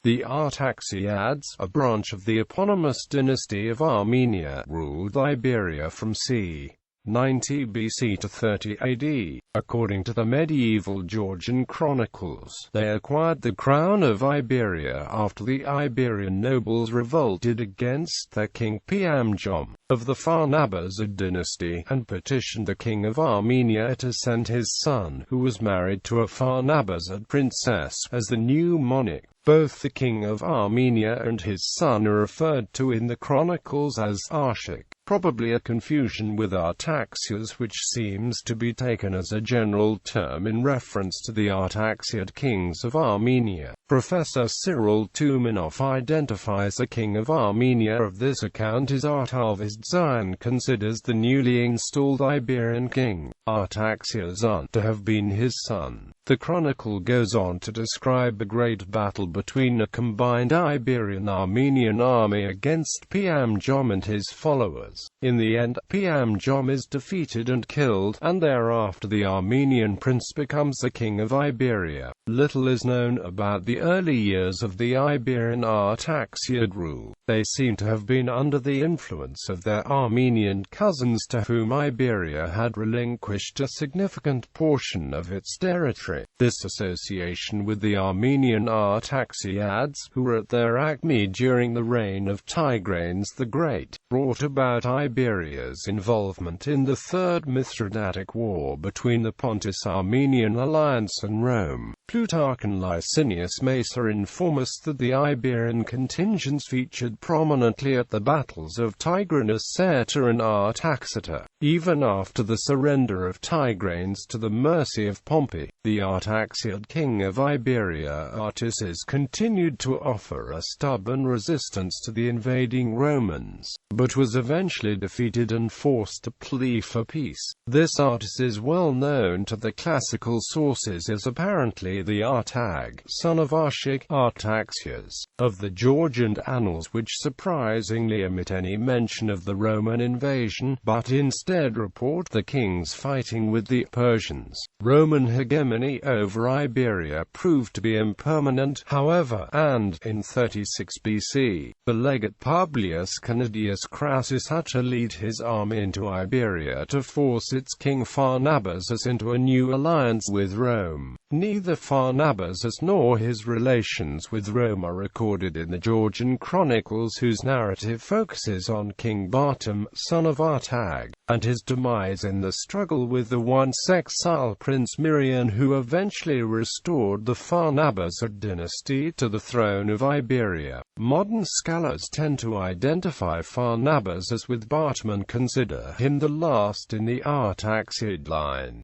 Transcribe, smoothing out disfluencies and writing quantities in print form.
The Artaxiads, a branch of the eponymous dynasty of Armenia, ruled Iberia from c. 90 BC to 30 AD. According to the medieval Georgian chronicles, they acquired the crown of Iberia after the Iberian nobles revolted against their king Pharnabazid of the Pharnabazid dynasty, and petitioned the king of Armenia to send his son, who was married to a Pharnabazid princess, as the new monarch. Both the king of Armenia and his son are referred to in the chronicles as Arshak, probably a confusion with Artaxias, which seems to be taken as a general term in reference to the Artaxiad kings of Armenia. Professor Cyril Tumanov identifies the king of Armenia of this account as Artaxiads and considers the newly installed Iberian king, Artaxias, to have been his son. The chronicle goes on to describe a great battle between a combined Iberian-Armenian army against Pharnabazid and his followers. In the end, Pharnabazid is defeated and killed, and thereafter the Armenian prince becomes the king of Iberia. Little is known about the early years of the Iberian Artaxiad rule. They seem to have been under the influence of their Armenian cousins, to whom Iberia had relinquished a significant portion of its territory. This association with the Armenian Artaxiads, who were at their acme during the reign of Tigranes the Great, brought about Iberia's involvement in the Third Mithridatic War between the Pontus-Armenian alliance and Rome. Plutarch and Licinius Mesa inform us that the Iberian contingents featured prominently at the battles of Tigrinus Certa and Artaxata. Even after the surrender of Tigranes to the mercy of Pompey, the Artaxiad king of Iberia, Artaxias, continued to offer a stubborn resistance to the invading Romans, but was eventually defeated and forced to plea for peace. This Artaxias is well known to the classical sources as apparently the Artag, son of Arshak, Artaxias, of the Georgian annals, which surprisingly omit any mention of the Roman invasion, but instead report the kings fighting with the Persians. Roman hegemony over Iberia proved to be impermanent, however, and, in 36 BC, the legate Publius Canidius Crassus had to lead his army into Iberia to force its king Pharnabazid into a new alliance with Rome. Neither Pharnabazid nor his relations with Rome are recorded in the Georgian chronicles, whose narrative focuses on King Bartam, son of Artag, and his demise in the struggle with the once exiled Prince Mirian, who eventually restored the Pharnabazid dynasty to the throne of Iberia. Modern scholars tend to identify Pharnabazid with Bartam and consider him the last in the Artaxiad line.